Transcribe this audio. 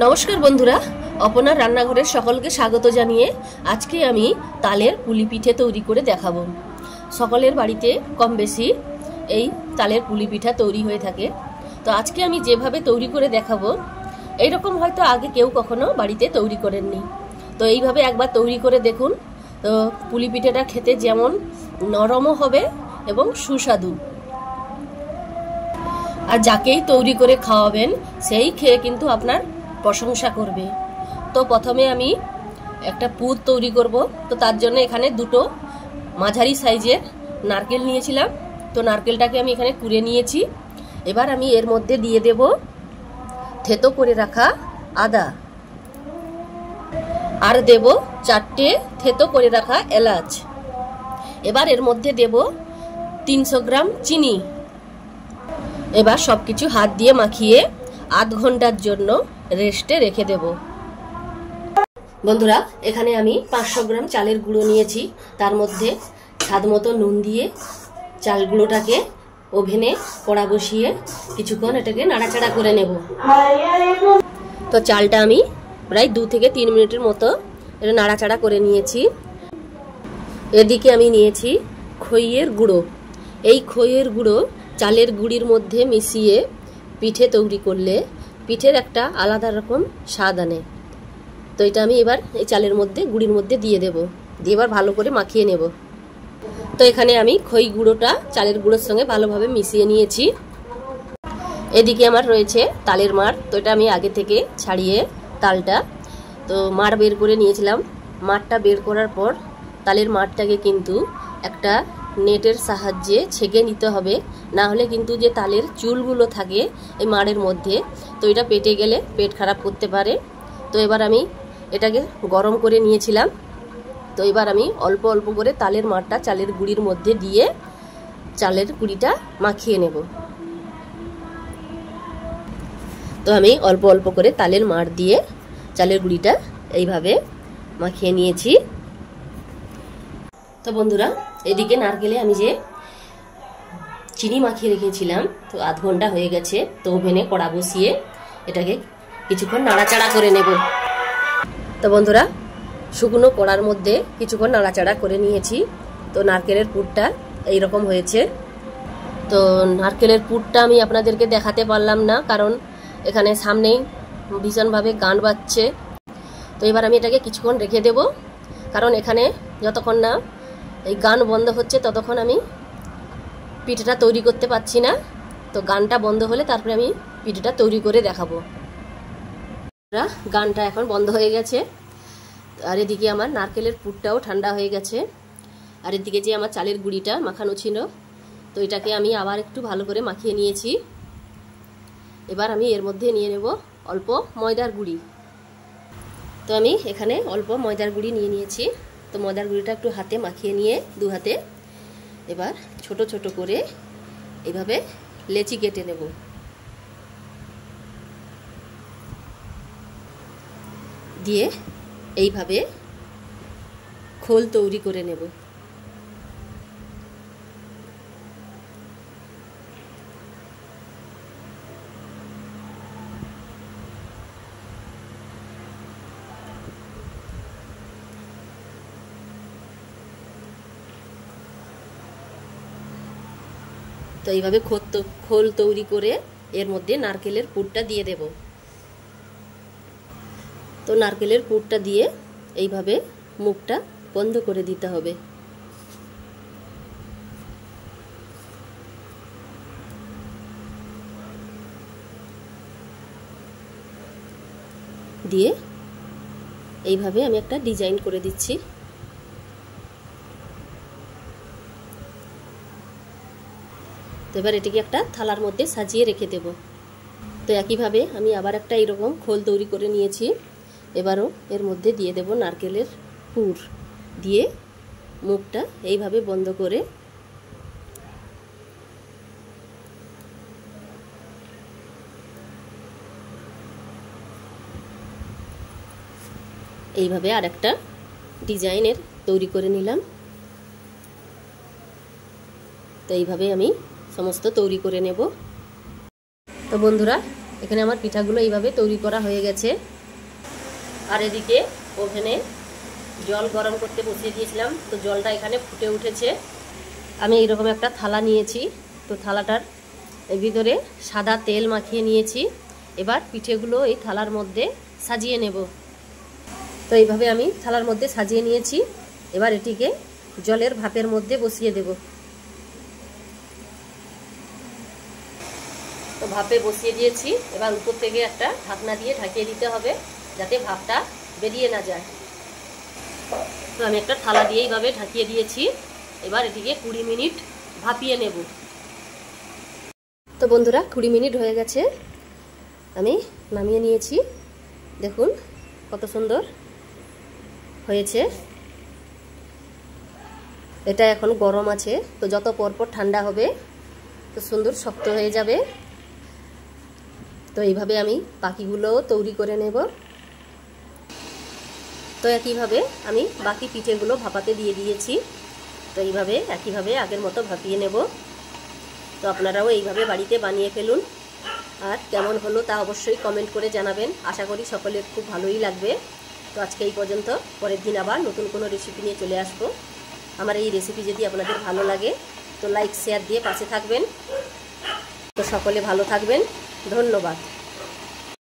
নমস্কার বন্ধুরা, অপনার রান্নাঘরের সকলকে স্বাগত জানিয়ে আজকে আমি তালের পুলি পিঠে তৈরি করে দেখাবো। সকলের বাড়িতে কম বেশি এই তালের পুলি পিঠা তৈরি হয়ে থাকে। তো আজকে আমি যেভাবে তৈরি করে দেখাবো, এইরকম হয়তো আগে কেউ কখনো বাড়িতে তৈরি করেননি। তো এইভাবে একবার তৈরি করে দেখুন। তো পুলি পিঠেটা খেতে যেমন নরমও হবে এবং সুস্বাদু, আর যাকেই তৈরি করে খাওয়াবেন সেই খেয়ে কিন্তু আপনার প্রশংসা করবে। তো প্রথমে আমি একটা পুর তৈরি করব। তো তার জন্য এখানে দুটো মাঝারি সাইজের নারকেল নিয়েছিলাম। তো নারকেলটাকে আমি এখানে কুড়ে নিয়েছি। এবার আমি এর মধ্যে দিয়ে দেব থেতো করে রাখা আদা, আর দেব 4টে থেতো করে রাখা এলাচ। এবার এর মধ্যে দেব 300 গ্রাম চিনি। এবার সবকিছু হাত দিয়ে মাখিয়ে আধ ঘন্টার জন্য রেস্টে রেখে দেব। বন্ধুরা, এখানে আমি 500 গ্রাম চালের গুঁড়ো নিয়েছি। তার মধ্যে স্বাদ মতো নুন দিয়ে চাল গুঁড়োটাকে ওভেনে কড়া বসিয়ে কিছুক্ষণ এটাকে নাড়াচাড়া করে নেব। তো চালটা আমি প্রায় 2 থেকে 3 মিনিটের মতো এটা নাড়াচাড়া করে নিয়েছি। এদিকে আমি নিয়েছি খইয়ের গুঁড়ো। এই খইয়ের গুঁড়ো চালের গুঁড়ির মধ্যে মিশিয়ে পিঠে তৈরি করলে পিঠের একটা আলাদা রকম স্বাদ আনে। তো এটা আমি এবার এই চালের মধ্যে গুঁড়ির মধ্যে দিয়ে দেব, দিয়ে এবার ভালো করে মাখিয়ে নেব। তো এখানে আমি খই গুঁড়োটা চালের গুঁড়োর সঙ্গে ভালোভাবে মিশিয়ে নিয়েছি। এদিকে আমার রয়েছে তালের মাড়। তো এটা আমি আগে থেকে ছাড়িয়ে তালটা তো মাড় বের করে নিয়েছিলাম। মাড়টা বের করার পর তালের মাড়টাকে কিন্তু একটা নেটের সাহায্যে ছেঁকে নিতে হবে, না হলে কিন্তু যে তালের চুলগুলো থাকে এই মাড়ের মধ্যে, তো এটা পেটে গেলে পেট খারাপ করতে পারে। তো এবার আমি এটাকে গরম করে নিয়েছিলাম। তো এবার আমি অল্প অল্প করে তালের মাড়টা চালের গুঁড়ির মধ্যে দিয়ে চালের গুঁড়িটা মাখিয়ে নেব। তো আমি অল্প অল্প করে তালের মাড় দিয়ে চালের গুঁড়িটা এইভাবে মাখিয়ে নিয়েছি। তো বন্ধুরা, এদিকে নারকেলে আমি যে চিনি মাখিয়ে রেখেছিলাম, তো আধ ঘন্টা হয়ে গেছে। তো ওভেনে কড়া বসিয়ে এটাকে কিছুক্ষণ নাড়াচাড়া করে নেব। তো বন্ধুরা, শুকনো কড়ার মধ্যে কিছুক্ষণ নাড়াচাড়া করে নিয়েছি। তো নারকেলের পুরটা এইরকম হয়েছে। তো নারকেলের পুরটা আমি আপনাদেরকে দেখাতে পারলাম না, কারণ এখানে সামনেই ভীষণভাবে গান বাজছে। তো এবার আমি এটাকে কিছুক্ষণ রেখে দেব, কারণ এখানে যতক্ষণ না এই গান বন্ধ হচ্ছে ততক্ষণ আমি পিঠেটা তৈরি করতে পারছি না। তো গানটা বন্ধ হলে তারপরে আমি পিঠেটা তৈরি করে দেখাবো। গানটা এখন বন্ধ হয়ে গেছে। আর এদিকে আমার নারকেলের পুরটাও ঠান্ডা হয়ে গেছে। আর এদিকে যে আমার চালের গুঁড়িটা মাখানো ছিল, তো এটাকে আমি আবার একটু ভালো করে মাখিয়ে নিয়েছি। এবার আমি এর মধ্যে নিয়ে নেব অল্প ময়দার গুঁড়ি। তো আমি এখানে অল্প ময়দার গুঁড়ি নিয়ে নিয়েছি। তো ময়দার গুঁড়িটা একটু হাতে মাখিয়ে নিয়ে দু হাতে এবার ছোট ছোট করে এভাবে লেচি কেটে নেব। দিয়ে এইভাবে খোল তৈরি করে নেব। তো এইভাবে খোল তৈরি করে এর মধ্যে নারকেলের পুরটা দিয়ে দেব। তো নারকেলের পুরটা দিয়ে এইভাবে মুখটা বন্ধ করে দিতে হবে। দিয়ে এইভাবে আমি একটা ডিজাইন করে দিচ্ছি। তো এবার এটিকে একটা থালার মধ্যে সাজিয়ে রেখে দেব। তো একইভাবে আমি আবার একটা এরকম খোল তৈরি করে নিয়েছি। এবারও এর মধ্যে দিয়ে দেব নারকেলের পুর, দিয়ে মুখটা এইভাবে বন্ধ করে এইভাবে আর একটা ডিজাইনের তৈরি করে নিলাম। তো এইভাবে আমি সমস্ত তৈরি করে নেব। তো বন্ধুরা, এখানে আমার পিঠাগুলো এইভাবে তৈরি করা হয়ে গেছে। আর এদিকে ওভেনে জল গরম করতে বসিয়ে দিয়েছিলাম, তো জলটা এখানে ফুটে উঠেছে। আমি এইরকম একটা থালা নিয়েছি, তো থালাটার ভিতরে সাদা তেল মাখিয়ে নিয়েছি। এবার পিঠেগুলো এই থালার মধ্যে সাজিয়ে নেব। তো এইভাবে আমি থালার মধ্যে সাজিয়ে নিয়েছি। এবার এটিকে জলের ভাপের মধ্যে বসিয়ে দেব। তো ভাপে বসিয়ে দিয়েছি। এবার উপর থেকে একটা ঢাকনা দিয়ে ঢাকিয়ে দিতে হবে, যাতে ভাপটা বেরিয়ে না যায়। তো আমি একটা থালা দিয়ে এইভাবে ঢাকিয়ে দিয়েছি। এবার এটিকে 20 মিনিট ভাপিয়ে নেব। তো বন্ধুরা 20 মিনিট হয়ে গেছে, আমি নামিয়ে নিয়েছি। দেখুন কত সুন্দর হয়েছে। এটা এখন গরম আছে, তো যত পরপর ঠান্ডা হবে তো সুন্দর শক্ত হয়ে যাবে। তো এইভাবে আমি বাকিগুলোও তৈরি করে নেব। তো একইভাবে আমি বাকি পিঠেগুলো ভাপাতে দিয়ে দিয়েছি। তো এইভাবে একইভাবে আগের মতো ভাপিয়ে নেব। তো আপনারাও এইভাবে বাড়িতে বানিয়ে ফেলুন। আর কেমন হলো তা অবশ্যই কমেন্ট করে জানাবেন। আশা করি সকলের খুব ভালোই লাগবে। তো আজকে এই পর্যন্ত, পরের দিন আবার নতুন কোনো রেসিপি নিয়ে চলে আসবো। আমার এই রেসিপি যদি আপনাদের ভালো লাগে তো লাইক শেয়ার দিয়ে পাশে থাকবেন। তো সকলে ভালো থাকবেন, ধন্যবাদ।